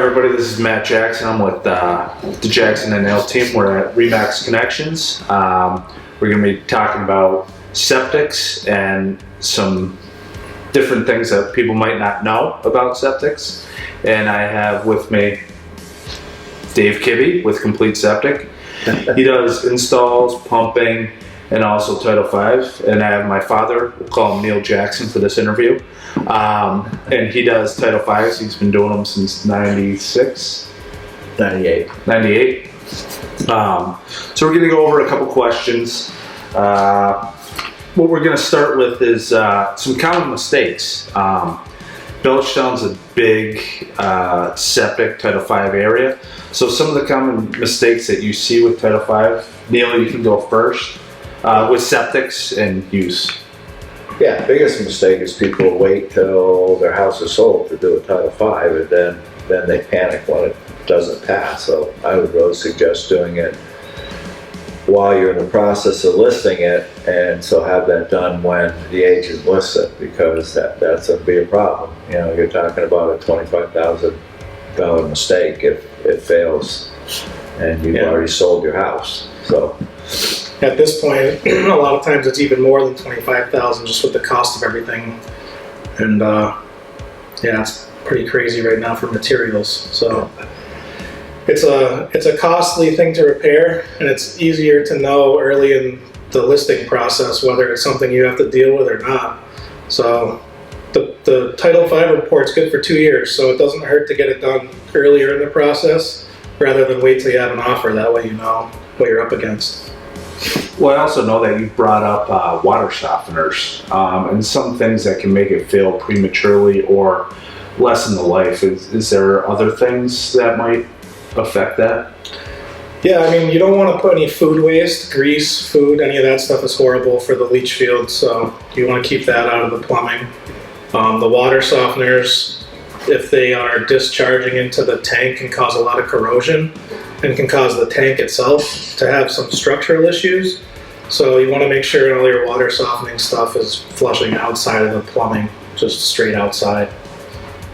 everybody, this is Matt Jackson. I'm with the Jackson and L team. We're at Remax Connections. We're going to be talking about septics and some different things that people might not know about septics. And I have with me Dave Kibbe with Complete Septic. He does installs, pumping, and also Title V. And I have my father, we'll call him Neil Jackson for this interview. And he does Title V. He's been doing them since 96? 98. 98. So we're going to go over a couple questions. What we're going to start with is some common mistakes. Belchtown's a big septic Title V area. So some of the common mistakes that you see with Title V, Neil, you can go first, with septics and use. Yeah, biggest mistake is people wait till their house is sold to do a Title V, and then they panic when it doesn't pass. So I would really suggest doing it while you're in the process of listing it, and so have that done when the agent lists it, because that's going to be a problem. You know, you're talking about a $25,000 mistake if it fails and you've already sold your house. So at this point, a lot of times it's even more than $25,000 just with the cost of everything, and yeah, it's pretty crazy right now for materials. So it's a costly thing to repair, and it's easier to know early in the listing process whether it's something you have to deal with or not. So the Title V report's good for 2 years, so it doesn't hurt to get it done earlier in the process rather than wait till you have an offer. That way you know what you're up against. Well, I also know that you brought up water softeners and some things that can make it fail prematurely or lessen the life. Is there other things that might affect that? Yeah, I mean, you don't want to put any food waste, grease, food, any of that stuff is horrible for the leach field, so you want to keep that out of the plumbing. The water softeners, if they are discharging into the tank, can cause a lot of corrosion and can cause the tank itself to have some structural issues. So you want to make sure all your water softening stuff is flushing outside of the plumbing, just straight outside.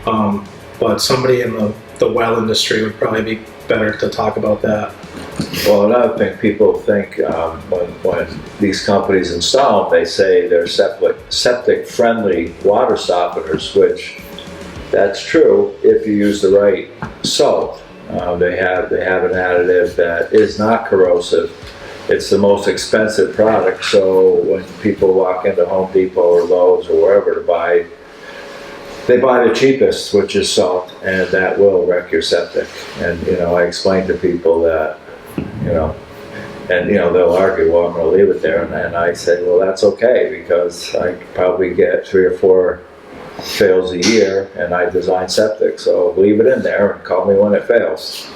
But somebody in the well industry would probably be better to talk about that. Well, another thing people think when these companies install them, they say they're septic friendly water softeners, which that's true if you use the right salt. They have an additive that is not corrosive. It's the most expensive product, so when people walk into Home Depot or Lowe's or wherever to buy, they buy the cheapest, which is salt, and that will wreck your septic. And I explain to people that, and they'll argue, well, I'm going to leave it there, and I say, well, that's okay, because I probably get 3 or 4 fails a year, and I design septic, so leave it in there and call me when it fails.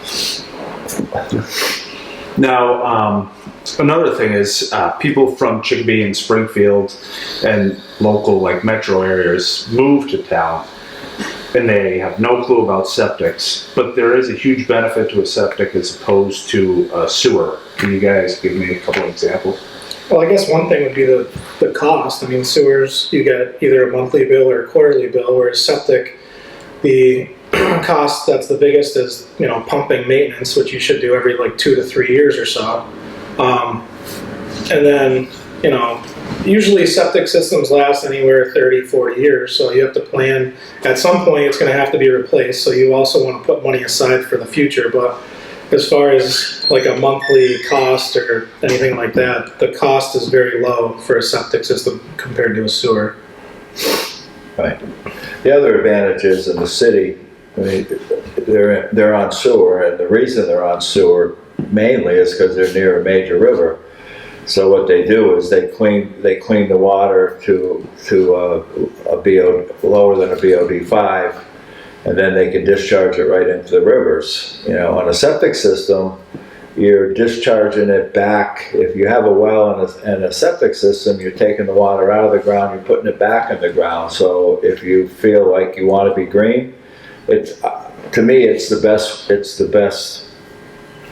Now, another thing is people from Kibbe and Springfield and local metro areas move to town and they have no clue about septics, but there is a huge benefit to a septic as opposed to a sewer. Can you guys give me a couple of examples? Well, I guess one thing would be the cost. I mean, sewers, you get either a monthly bill or a quarterly bill, whereas septic, the cost that's the biggest is, pumping maintenance, which you should do every 2 to 3 years or so. And then, usually septic systems last anywhere 30, 40 years, so you have to plan. At some point, it's going to have to be replaced, so you also want to put money aside for the future. But as far as a monthly cost or anything like that, the cost is very low for a septic system compared to a sewer. Right. The other advantage is in the city, they're on sewer, and the reason they're on sewer mainly is because they're near a major river. So what they do is they clean the water to a BO lower than a BOD5, and then they can discharge it right into the rivers. On a septic system, you're discharging it back. If you have a well and a septic system, you're taking the water out of the ground, you're putting it back in the ground. So if you feel like you want to be green, to me it's the best. It's the best.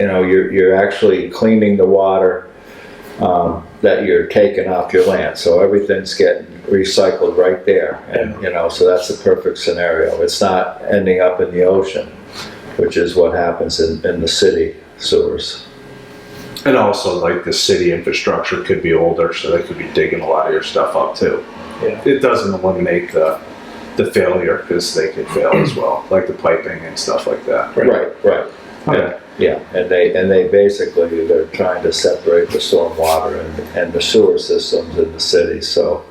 You're actually cleaning the water that you're taking off your land, so everything's getting recycled right there, and so that's a perfect scenario. It's not ending up in the ocean. which is what happens in the city sewers. And also, like, the city infrastructure could be older, so they could be digging a lot of your stuff up too. Yeah. It doesn't eliminate the failure, because they could fail as well, like the piping and stuff like that. Right. Okay. Yeah, and they basically, they're trying to separate the stormwater and the sewer systems in the city, so,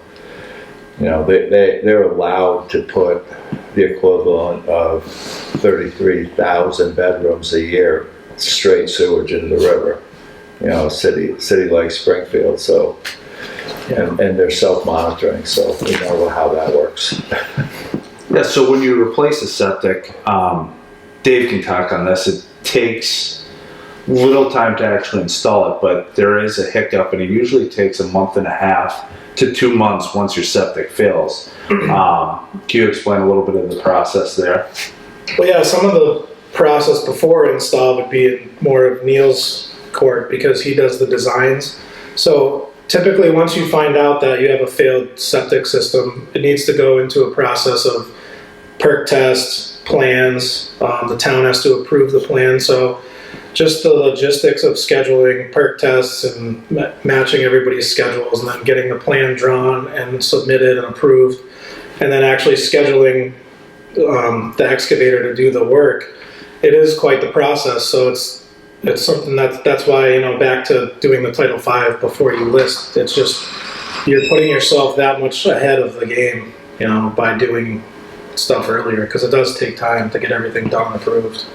you know, they're allowed to put the equivalent of 33,000 bedrooms a year, straight sewage into the river. You know, a city like Springfield, so, and they're self-monitoring, so we know how that works. Yeah, so when you replace a septic, Dave can talk on this, it takes little time to actually install it, but there is a hiccup, and it usually takes 1.5 to 2 months once your septic fails. Can you explain a little bit of the process there? Well, yeah, some of the process before install would be in more of Neil's court, because he does the designs. So typically, once you find out that you have a failed septic system, it needs to go into a process of perk tests, plans. The town has to approve the plan. So just the logistics of scheduling perk tests and matching everybody's schedules, and then getting the plan drawn and submitted and approved, and then actually scheduling the excavator to do the work. It is quite the process. So it's something that's why, you know, back to doing the Title V before you list, it's just, you're putting yourself that much ahead of the game, you know, by doing stuff earlier, because it does take time to get everything done and approved.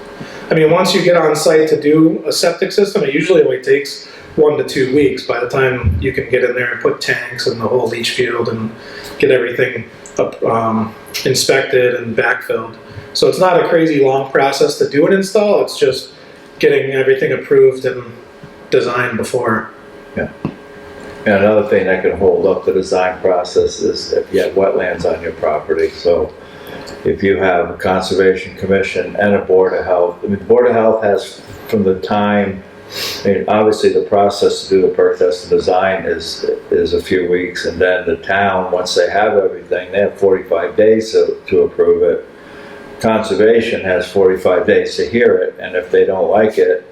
I mean, once you get on site to do a septic system, it usually only takes 1 to 2 weeks by the time you can get in there and put tanks and the whole leach field and get everything up, inspected and backfilled. So it's not a crazy long process to do an install, it's just getting everything approved and designed before. Yeah. And another thing that can hold up the design process is if you have wetlands on your property. So if you have a Conservation Commission and a Board of Health, I mean, the Board of Health has, from the time, I mean, obviously the process to do the perk test and design is a few weeks, and then the town, once they have everything, they have 45 days to approve it. Conservation has 45 days to hear it, and if they don't like it,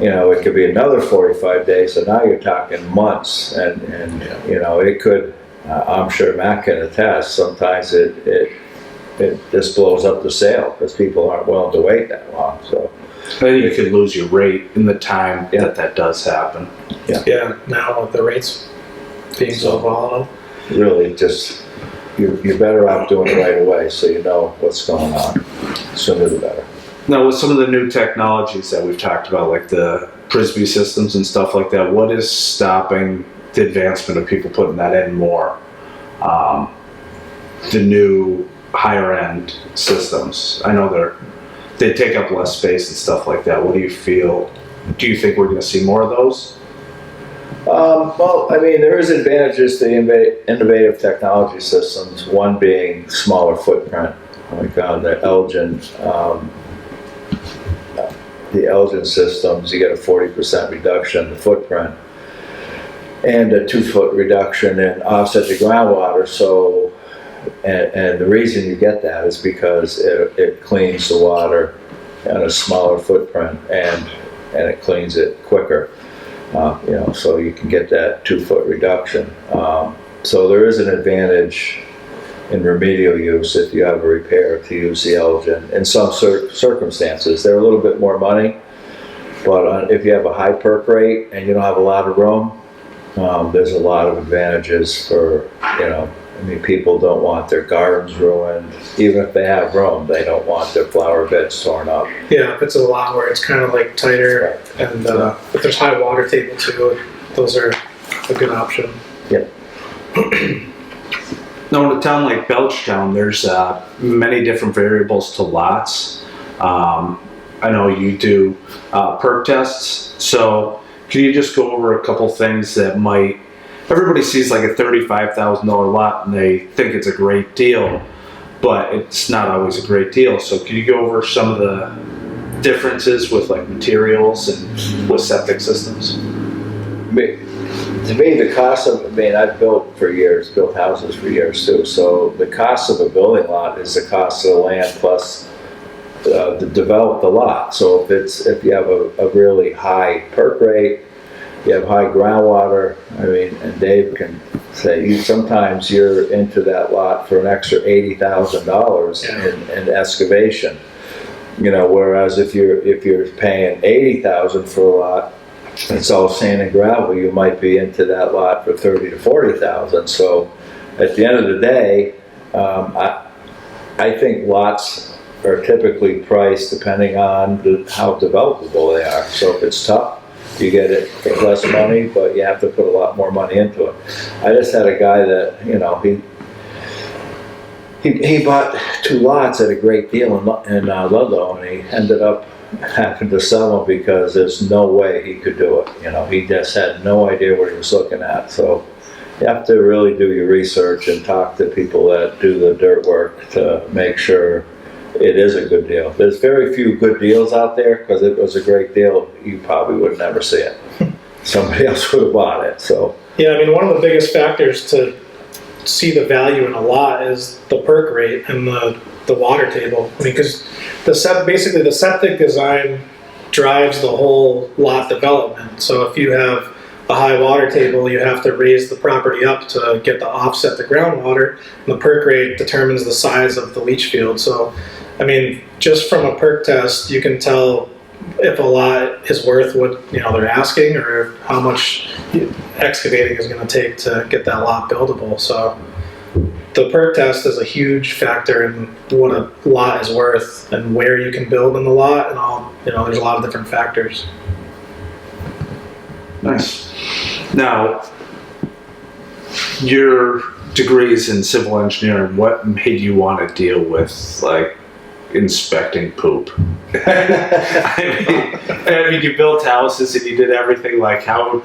you know, it could be another 45 days, so now you're talking months, and you know, it could, I'm sure Matt can attest, sometimes it just blows up the sale, because people aren't willing to wait that long, so. I think you could lose your rate in the time that does happen. Yeah, now with the rates being so volatile. Really, just, you're better off doing it right away, so you know what's going on. Sooner the better. Now, with some of the new technologies that we've talked about, like the Prisby systems and stuff like that, what is stopping the advancement of people putting that in more? The new higher end systems. I know they take up less space and stuff like that. What do you feel? Do you think we're going to see more of those? Well, I mean, there is advantages to innovative technology systems, one being smaller footprint. We found that the Elgin systems, you get a 40% reduction in the footprint and a 2-foot reduction in offset to groundwater. So, and the reason you get that is because it cleans the water on a smaller footprint, and it cleans it quicker. You know, so you can get that 2-foot reduction. So there is an advantage in remedial use if you have a repair to use the Elgin. In some circumstances, they're a little bit more money, but if you have a high perk rate and you don't have a lot of room, there's a lot of advantages for, you know, I mean, people don't want their gardens ruined. Even if they have room, they don't want their flower beds torn up. Yeah, if it's a lot where it's kind of like tighter, and if there's high water table too, those are a good option. Yep. Now, in a town like Belchtown, there's many different variables to lots. I know you do perk tests, so can you just go over a couple things that might, everybody sees like a $35,000 lot and they think it's a great deal, but it's not always a great deal. So can you go over some of the differences with like materials and with septic systems? To me, the cost of, I mean, I've built houses for years too, so the cost of a building lot is the cost of the land plus develop the lot. So if you have a really high perk rate, you have high groundwater, I mean, and Dave can say, sometimes you're into that lot for an extra $80,000 in excavation. You know, whereas if you're paying $80,000 for a lot, it's all sand and gravel, you might be into that lot for $30,000 to $40,000. So at the end of the day, I think lots are typically priced depending on how developable they are. So if it's tough, you get it for less money, but you have to put a lot more money into it. I just had a guy that, you know, he bought 2 lots at a great deal in Ludlow, and he ended up having to sell them because there's no way he could do it. You know, he just had no idea what he was looking at. So you have to really do your research and talk to people that do the dirt work to make sure it is a good deal. There's very few good deals out there, because if it was a great deal, you probably would never see it. Somebody else would have bought it. So yeah, I mean, one of the biggest factors to see the value in a lot is the perk rate and the water table. I mean, because basically the septic design drives the whole lot development. So if you have a high water table, you have to raise the property up to get the offset the groundwater, and the perk rate determines the size of the leach field. So, I mean, just from a perk test, you can tell if a lot is worth what they're asking, or how much excavating is going to take to get that lot buildable. So, the perk test is a huge factor in what a lot is worth and where you can build in the lot, and all. There's a lot of different factors. Nice. Now, your degrees in civil engineering, what made you want to deal with, like, inspecting poop? I mean, you built houses and you did everything. Like, how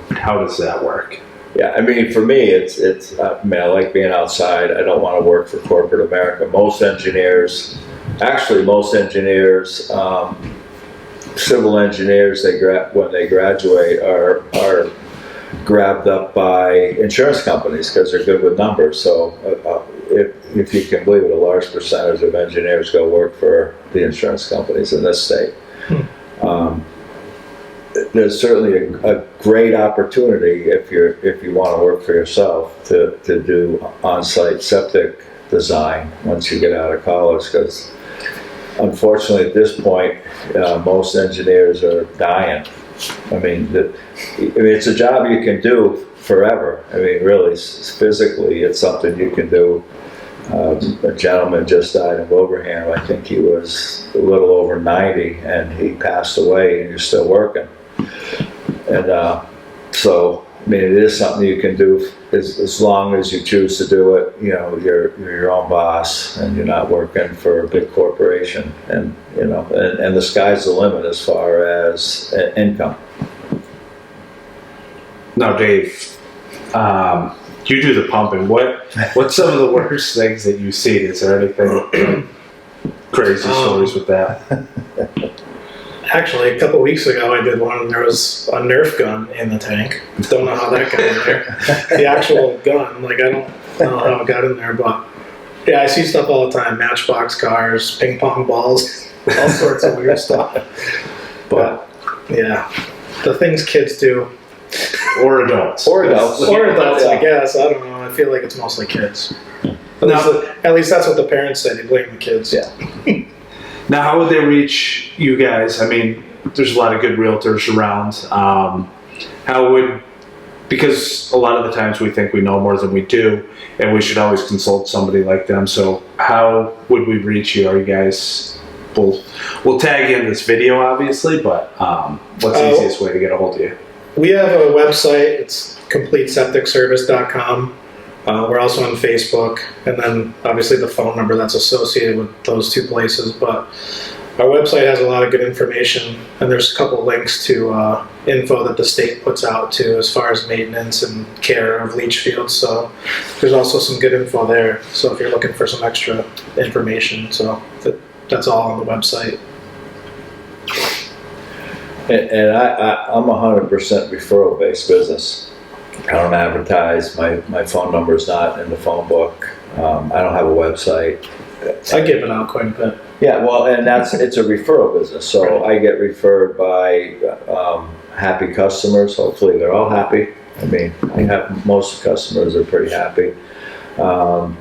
does that work? yeah, I mean, for me, it's I mean, I like being outside. I don't want to work for corporate America. Most engineers, civil engineers, when they graduate are grabbed up by insurance companies because they're good with numbers. So if you can believe it, a large percentage of engineers go work for the insurance companies in this state. There's certainly a great opportunity if you want to work for yourself to do on-site septic design once you get out of college, because unfortunately at this point most engineers are dying. I mean, it's a job you can do forever. I mean, really, physically, it's something you can do. A gentleman just died in Wilbraham. I think he was a little over 90, and he passed away, and you're still working. And so, I mean, it is something you can do as long as you choose to do it. You're your own boss, and you're not working for a big corporation. And and the sky's the limit as far as income. Now, Dave, you do the pumping. What's some of the worst things that you've seen? Is there anything crazy stories with that? Actually, a couple weeks ago, I did one, and there was a Nerf gun in the tank. Don't know how that got in there. The actual gun, like, I don't know how it got in there, but yeah, I see stuff all the time. Matchbox cars, ping pong balls, all sorts of weird stuff. But yeah, the things kids do. Or adults. Or adults, I guess. I don't know. I feel like it's mostly kids. At least that's what the parents say. They blame the kids. Yeah. Now, how would they reach you guys? I mean, there's a lot of good realtors around. Because a lot of the times we think we know more than we do, and we should always consult somebody like them. So how would we reach you? Are you guys, we'll tag you in this video, obviously, but what's the easiest way to get a hold of you? We have a website. It's CompleteSepticService.com. We're also on Facebook, and then obviously the phone number that's associated with those two places. But our website has a lot of good information, and there's a couple links to info that the state puts out too, as far as maintenance and care of leach fields. So there's also some good info there. So if you're looking for some extra information, so that's all on the website. And I'm 100% referral-based business. I don't advertise. My phone number is not in the phone book. I don't have a website. I give it out quite a bit. Yeah, well, and it's a referral business, so I get referred by happy customers. Hopefully they're all happy. I mean, most customers are pretty happy.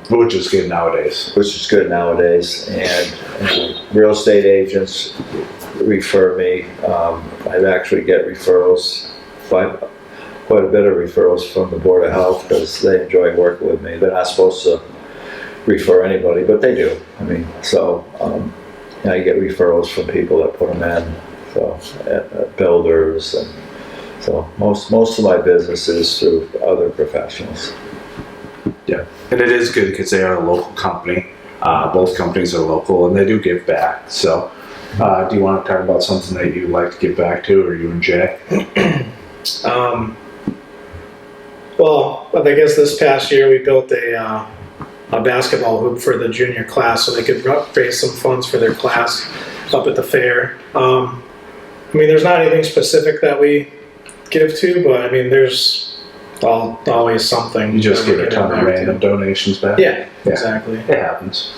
Which is good nowadays. Which is good nowadays, and real estate agents refer me. I actually get referrals, quite a bit of referrals from the Board of Health because they enjoy working with me. They're not supposed to refer anybody, but they do. I mean, so I get referrals from people that put them in, so builders, and so most of my business is through other professionals. Yeah, and it is good because they are a local company. Both companies are local and they do give back. So, do you want to talk about something that you like to give back to, or you and Jay? Well, I guess this past year we built a basketball hoop for the junior class so they could raise some funds for their class up at the fair. I mean, there's not anything specific that we give to, but I mean, there's always something. You just that get we a ton of random donations back? Yeah, exactly. It happens.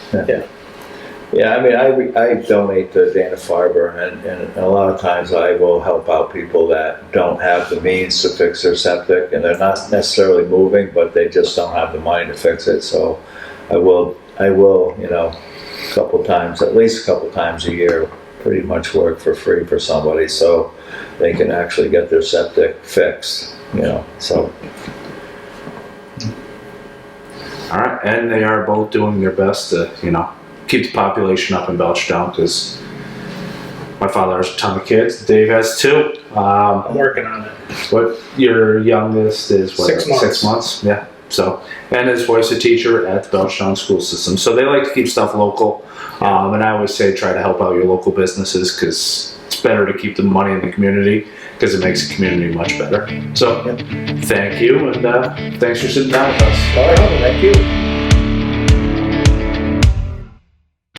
Yeah, I mean, I donate to Dana-Farber, and a lot of times I will help out people that don't have the means to fix their septic, and they're not necessarily moving, but they just don't have the money to fix it. So I will, you know, at least a couple times a year, pretty much work for free for somebody so they can actually get their septic fixed, you know, so. All right, and they are both doing their best to, you know, keep the population up in Belchertown because my father has a ton of kids. Dave has 2. I'm working on it. What your youngest is? What, 6 months. 6 months, yeah. So, and his wife's a teacher at the Belchertown school system. So they like to keep stuff local. And I always say try to help out your local businesses because it's better to keep the money in the community because it makes the community much better. So, thank you, and thanks for sitting down with us. All right, thank you.